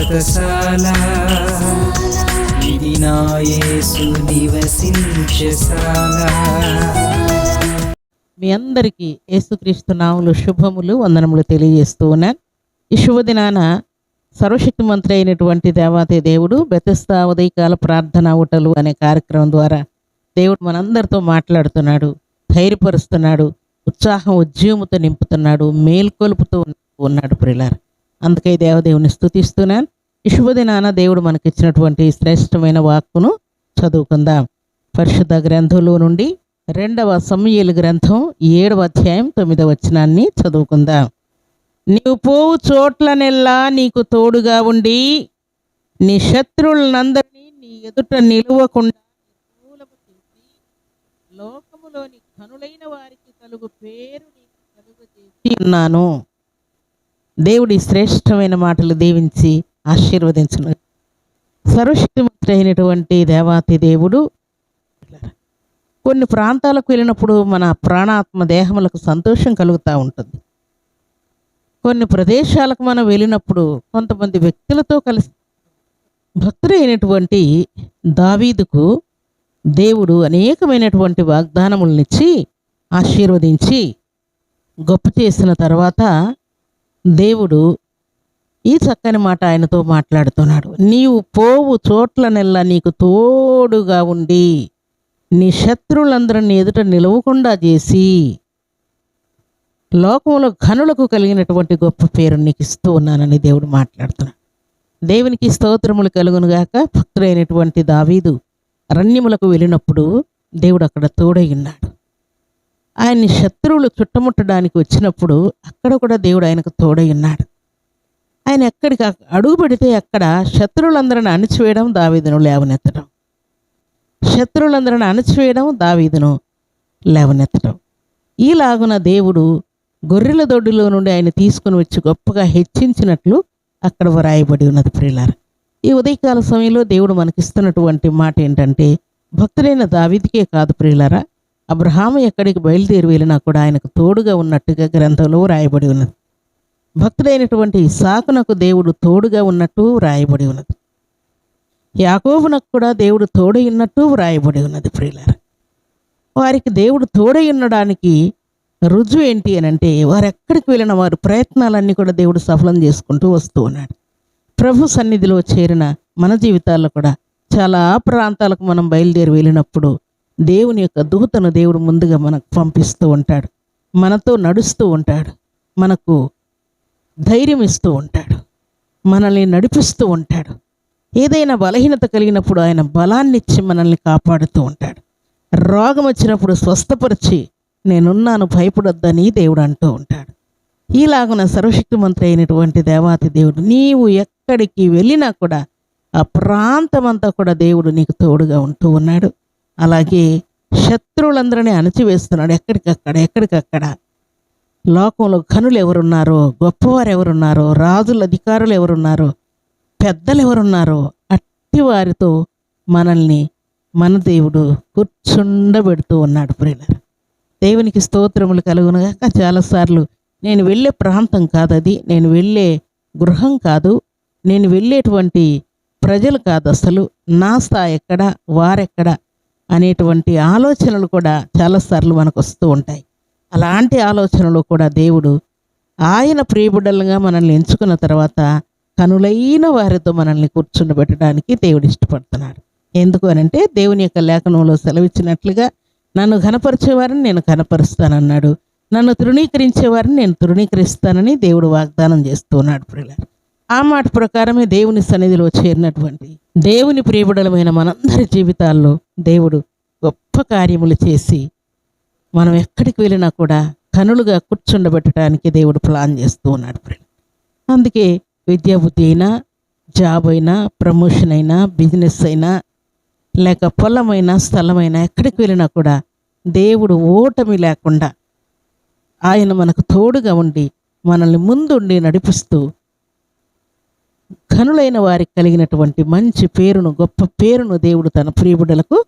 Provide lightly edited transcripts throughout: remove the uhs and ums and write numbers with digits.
వ్రతశాల ఇది నా యేసు నివసించశాల. మీ అందరికీ యేసుక్రీస్తు నామములు శుభములు వందనములు తెలియజేస్తూ ఉన్నాను. ఈ శుభదినాన సర్వశక్తిమంతుడు అయినటువంటి దేవాతి దేవుడు బెతెస్దా ఉదయకాల ప్రార్థనా ఊటలు అనే కార్యక్రమం ద్వారా దేవుడు మనందరితో మాట్లాడుతున్నాడు, ధైర్యపరుస్తున్నాడు, ఉత్సాహం ఉద్యమతో నింపుతున్నాడు, మేల్కొలుపుతూ ఉన్నాడు ప్రియులారా. అందుకే దేవదేవుని స్తుతిస్తున్నాను. ఈ శుభదినాన దేవుడు మనకిచ్చినటువంటి శ్రేష్టమైన వాక్కును చదువుకుందాం. పరిశుద్ధ గ్రంథంలో నుండి 2వ సమూయేలు గ్రంథం 7వ అధ్యాయం 9వ వచనాన్ని చదువుకుందాం. నీవు పోవు చోట్లనెల్లా నీకు తోడుగా ఉండి నీ శత్రువులందరినీ నీ ఎదుట నిలువకుండా నిర్మూలము చేసి లోకములోని ఘనులైన వారికి కలుగు పేరు నీకు కలుగజేసి ఉన్నాను. దేవుడి శ్రేష్టమైన మాటలు దీవించి ఆశీర్వదించును. సర్వశక్తిమంతుడైనటువంటి దేవాతి దేవుడు కొన్ని ప్రాంతాలకు వెళ్ళినప్పుడు మన ప్రాణాత్మ దేహములకు సంతోషం కలుగుతూ ఉంటుంది. కొన్ని ప్రదేశాలకు మనం వెళ్ళినప్పుడు కొంతమంది వ్యక్తులతో కలిసి భక్తుడైనటువంటి దావీదుకు దేవుడు అనేకమైనటువంటి వాగ్దానములనిచ్చి ఆశీర్వదించి గొప్ప చేసిన తర్వాత దేవుడు ఈ చక్కని మాట ఆయనతో మాట్లాడుతున్నాడు. నీవు పోవు చోట్లనెల్లా నీకు తోడుగా ఉండి నీ శత్రువులందరినీ ఎదుట నిలవకుండా చేసి లోకంలో ఘనులకు కలిగినటువంటి గొప్ప పేరు నీకు ఇస్తూ ఉన్నానని దేవుడు మాట్లాడుతున్నాడు. దేవునికి స్తోత్రములు కలుగునుగాక. భక్తుడైనటువంటి దావీదు అరణ్యములకు వెళ్ళినప్పుడు దేవుడు అక్కడ తోడై ఉన్నాడు. ఆయన్ని శత్రువులు చుట్టముట్టడానికి వచ్చినప్పుడు అక్కడ కూడా దేవుడు ఆయనకు తోడై ఉన్నాడు. ఆయన ఎక్కడికి అడుగు పెడితే అక్కడ శత్రువులందరిని అణిచివేయడం, దావీదును లేవనెత్తడం, శత్రువులందరిని అణిచివేయడం, దావీదును లేవనెత్తడం. ఈలాగున దేవుడు గొర్రెల దొడ్డిలో నుండి ఆయన తీసుకుని వచ్చి గొప్పగా హెచ్చించినట్లు అక్కడ వ్రాయబడి ఉన్నది ప్రియులారా. ఈ ఉదయకాల సమయంలో దేవుడు మనకిస్తున్నటువంటి మాట ఏంటంటే, భక్తుడైన దావీదుకే కాదు ప్రియులారా, అబ్రహాము ఎక్కడికి బయలుదేరి వెళ్ళినా కూడా ఆయనకు తోడుగా ఉన్నట్టుగా గ్రంథంలో వ్రాయబడి ఉన్నది. భక్తుడైనటువంటి ఇస్సాకునకు దేవుడు తోడుగా ఉన్నట్టు వ్రాయబడి ఉన్నది. యాకోబునకు కూడా దేవుడు తోడై ఉన్నట్టు వ్రాయబడి ఉన్నది ప్రియులారా. వారికి దేవుడు తోడై ఉండడానికి రుజువు ఏంటి అని అంటే, వారు ఎక్కడికి వెళ్ళిన వారి ప్రయత్నాలన్నీ కూడా దేవుడు సఫలం చేసుకుంటూ వస్తూ ఉన్నాడు. ప్రభు సన్నిధిలో చేరిన మన జీవితాల్లో కూడా చాలా ప్రాంతాలకు మనం బయలుదేరి వెళ్ళినప్పుడు దేవుని యొక్క దూతను దేవుడు ముందుగా మనకు పంపిస్తూ ఉంటాడు, మనతో నడుస్తూ ఉంటాడు, మనకు ధైర్యం ఇస్తూ ఉంటాడు, మనల్ని నడిపిస్తూ ఉంటాడు. ఏదైనా బలహీనత కలిగినప్పుడు ఆయన బలాన్ని ఇచ్చి మనల్ని కాపాడుతూ ఉంటాడు. రోగం వచ్చినప్పుడు స్వస్థపరిచి నేనున్నాను భయపడొద్దని దేవుడు అంటూ ఉంటాడు. ఈలాగున సర్వశక్తిమంతుడు అయినటువంటి దేవాతి దేవుడు నీవు ఎక్కడికి వెళ్ళినా కూడా ఆ ప్రాంతమంతా కూడా దేవుడు నీకు తోడుగా ఉంటూ ఉన్నాడు. అలాగే శత్రువులందరినీ అణచివేస్తున్నాడు. ఎక్కడికక్కడ లోకంలో ఘనులు ఎవరున్నారో, గొప్పవారు ఎవరున్నారో, రాజుల అధికారులు ఎవరున్నారో, పెద్దలు ఎవరున్నారో అట్టి వారితో మనల్ని మన దేవుడు కూర్చుండబెడుతూ ఉన్నాడు ప్రియులారా. దేవునికి స్తోత్రములు కలుగునుగాక. చాలాసార్లు నేను వెళ్ళే ప్రాంతం కాదు అది, నేను వెళ్ళే గృహం కాదు, నేను వెళ్ళేటువంటి ప్రజలు కాదు, అసలు నా స్థాయి ఎక్కడ, వారెక్కడ అనేటువంటి ఆలోచనలు కూడా చాలాసార్లు మనకు వస్తూ ఉంటాయి. అలాంటి ఆలోచనలు కూడా దేవుడు ఆయన ప్రియబిడ్డలుగా మనల్ని ఎంచుకున్న తర్వాత కనులైన వారితో మనల్ని కూర్చుండబెట్టడానికి దేవుడు ఇష్టపడుతున్నాడు. ఎందుకు అనంటే, దేవుని యొక్క లేఖనంలో సెలవిచ్చినట్లుగా నన్ను ఘనపరిచేవారిని నేను ఘనపరుస్తానన్నాడు, నన్ను తృణీకరించేవారిని నేను తృణీకరిస్తానని దేవుడు వాగ్దానం చేస్తూ ఉన్నాడు ప్రియులారా. ఆ మాట ప్రకారమే దేవుని సన్నిధిలో చేరినటువంటి దేవుని ప్రియబిడ్డలమైన మనందరి జీవితాల్లో దేవుడు గొప్ప కార్యములు చేసి మనం ఎక్కడికి వెళ్ళినా కూడా కనులుగా కూర్చుండబెట్టడానికి దేవుడు ప్లాన్ చేస్తూ ఉన్నాడు ప్రియులారా. అందుకే విద్యాబుద్ధి అయినా, జాబ్ అయినా, ప్రమోషన్ అయినా, బిజినెస్ అయినా, లేక పొలమైనా, స్థలమైనా, ఎక్కడికి వెళ్ళినా కూడా దేవుడు ఓటమి లేకుండా ఆయన మనకు తోడుగా ఉండి మనల్ని ముందుండి నడిపిస్తూ ఘనులైన వారికి కలిగినటువంటి మంచి పేరును, గొప్ప పేరును దేవుడు తన ప్రియబిడ్డలకు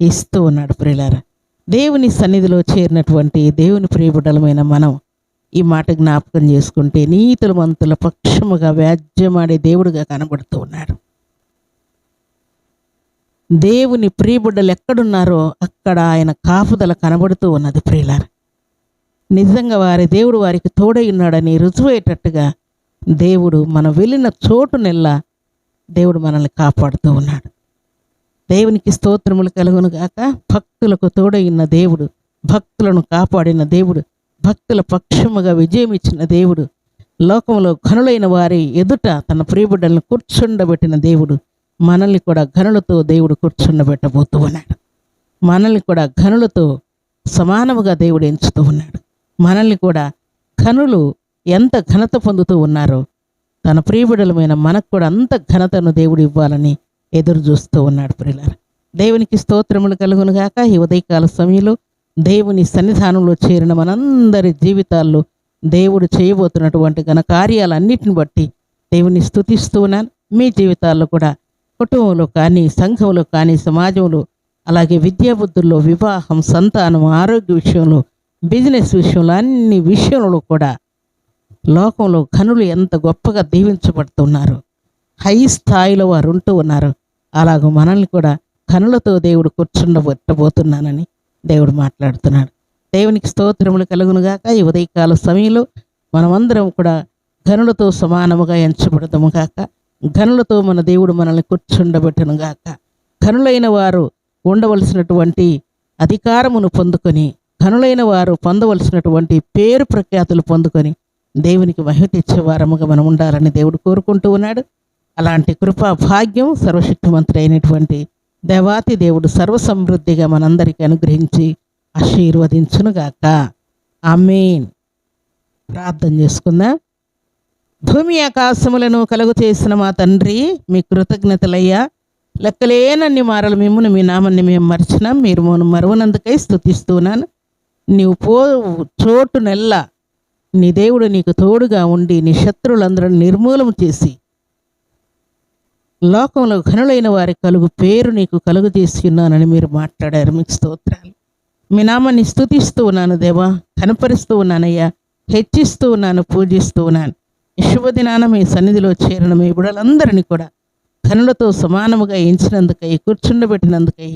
ఇస్తూ ఉన్నాడు ప్రియులారా. దేవుని సన్నిధిలో చేరినటువంటి దేవుని ప్రియబిడ్డలమైన మనం ఈ మాట జ్ఞాపకం చేసుకుంటే నీతిమంతుల పక్షముగా వ్యాజ్యమాడే దేవుడుగా కనబడుతూ ఉన్నాడు. దేవుని ప్రియబిడ్డలు ఎక్కడున్నారో అక్కడ ఆయన కాపుదల కనబడుతూ ఉన్నది. ప్రియులారా, నిజంగా దేవుడు వారికి తోడై ఉన్నాడని రుజువయ్యేటట్టుగా దేవుడు మనం వెళ్ళిన చోటునెల్లా దేవుడు మనల్ని కాపాడుతూ ఉన్నాడు. దేవునికి స్తోత్రములు కలుగును గాక. భక్తులకు తోడై ఉన్న దేవుడు, భక్తులను కాపాడిన దేవుడు, భక్తుల పక్షముగా విజయం ఇచ్చిన దేవుడు, లోకంలో ఘనులైన వారి ఎదుట తన ప్రియబిడ్డలను కూర్చుండబెట్టిన దేవుడు మనల్ని కూడా ఘనులతో దేవుడు కూర్చుండబెట్టబోతూ ఉన్నాడు. మనల్ని కూడా ఘనులతో సమానముగా దేవుడు ఎంచుతూ ఉన్నాడు. మనల్ని కూడా ఘనులు ఎంత ఘనత పొందుతూ ఉన్నారో తన ప్రియబిడ్డలమైన మనకు కూడా అంత ఘనతను దేవుడు ఇవ్వాలని ఎదురు చూస్తూ ఉన్నాడు. ప్రియులారా, దేవునికి స్తోత్రములు కలుగును గాక. ఈ ఉదయకాల సమయంలో దేవుని సన్నిధానంలో చేరిన మనందరి జీవితాల్లో దేవుడు చేయబోతున్నటువంటి ఘన కార్యాలన్నిటిని బట్టి దేవుని స్తుతిస్తూ ఉన్నాను. మీ జీవితాల్లో కూడా కుటుంబంలో కానీ, సంఘంలో కానీ, సమాజంలో, అలాగే విద్యాబుద్ధుల్లో, వివాహం, సంతానం, ఆరోగ్య విషయంలో, బిజినెస్ విషయంలో, అన్ని విషయంలో కూడా లోకంలో ఘనులు ఎంత గొప్పగా దీవించబడుతున్నారు, హై స్థాయిలో వారు ఉంటూ ఉన్నారు. అలాగ మనల్ని కూడా ఘనులతో దేవుడు కూర్చుండబెట్టబోతున్నానని దేవుడు మాట్లాడుతున్నాడు. దేవునికి స్తోత్రములు కలుగునుగాక. ఈ ఉదయకాల సమయంలో మనమందరం కూడా ఘనులతో సమానముగా ఎంచబడతాము గాక. ఘనులతో మన దేవుడు మనల్ని కూర్చుండబెట్టను గాక. ఘనులైన వారు ఉండవలసినటువంటి అధికారమును పొందుకొని, ఘనులైన వారు పొందవలసినటువంటి పేరు ప్రఖ్యాతులు పొందుకొని దేవునికి మహిమ తెచ్చే వారముగా మనం ఉండాలని దేవుడు కోరుకుంటూ ఉన్నాడు. అలాంటి కృపా భాగ్యం సర్వశక్తిమంతుడైనటువంటి దేవాతి దేవుడు సర్వసమృద్ధిగా మనందరికీ అనుగ్రహించి ఆశీర్వదించునుగాక. ఆమేన్. ప్రార్థన చేసుకుందాం. భూమి ఆకాశములను కలుగు చేసిన మా తండ్రి, మీ కృతజ్ఞతలయ్యా. లెక్కలేనన్ని మారలు మిమ్మును, మీ నామాన్ని మేము మర్చినాం. మీరు మౌను మరువనందుకై స్తుతిస్తున్నాను. నీవు చోటునెల్లా నీ దేవుడు నీకు తోడుగా ఉండి నీ శత్రువులందరినీ నిర్మూలన చేసి లోకంలో ఘనులైన వారి కలుగు పేరు నీకు కలుగు చేసి ఉన్నానని మీరు మాట్లాడారు. మీకు స్తోత్రాలు. మీ నామాన్ని స్తుతిస్తూ ఉన్నాను దేవా, కనపరుస్తూ ఉన్నానయ్యా, హెచ్చిస్తూ ఉన్నాను, పూజిస్తూ ఉన్నాను. ఈ శుభదినాన మీ సన్నిధిలో చేరిన మీ బిడ్డలందరినీ కూడా ఘనులతో సమానముగా ఎంచినందుకై, కూర్చుండబెట్టినందుకై,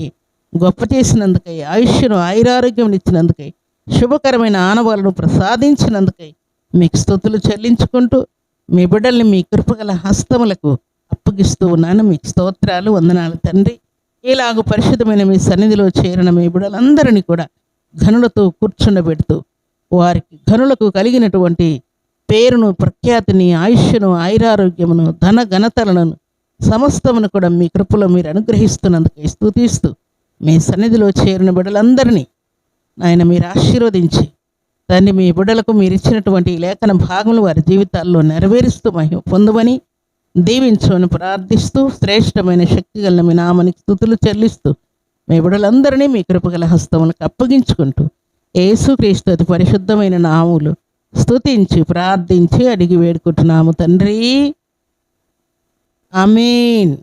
గొప్ప చేసినందుకై, ఆయుష్ను ఆయురారోగ్యం ఇచ్చినందుకై, శుభకరమైన ఆనవాలను ప్రసాదించినందుకై మీకు స్తుతులు చెల్లించుకుంటూ మీ బిడ్డల్ని మీ కృపగల హస్తములకు అప్పగిస్తూ ఉన్నాను. మీకు స్తోత్రాలు, వందనాలు తండ్రి. ఇలాగ పరిశుద్ధమైన మీ సన్నిధిలో చేరిన మీ బిడ్డలందరినీ కూడా ఘనులతో కూర్చుండబెడుతూ వారికి ఘనులకు కలిగినటువంటి పేరును, ప్రఖ్యాతిని, ఆయుష్ను, ఆయురారోగ్యమును, ధన ఘనతలను సమస్తమును కూడా మీ కృపలో మీరు అనుగ్రహిస్తున్నందుకు స్తుతిస్తూ మీ సన్నిధిలో చేరిన బిడ్డలందరినీ ఆయన మీరు ఆశీర్వదించి తండ్రి, మీ బిడ్డలకు మీరు ఇచ్చినటువంటి లేఖన భాగములు వారి జీవితాల్లో నెరవేరుస్తూ మహిమ పొందమని దీవించమని ప్రార్థిస్తూ శ్రేష్టమైన శక్తి గల మీ నామానికి స్తుతులు చెల్లిస్తూ మీ బిడ్డలందరినీ మీ కృపగల హస్తములకు అప్పగించుకుంటూ యేసుక్రీస్తు అతి పరిశుద్ధమైన నామములు స్తుతించి ప్రార్థించి అడిగి వేడుకుంటున్నాము తండ్రి. ఆమేన్.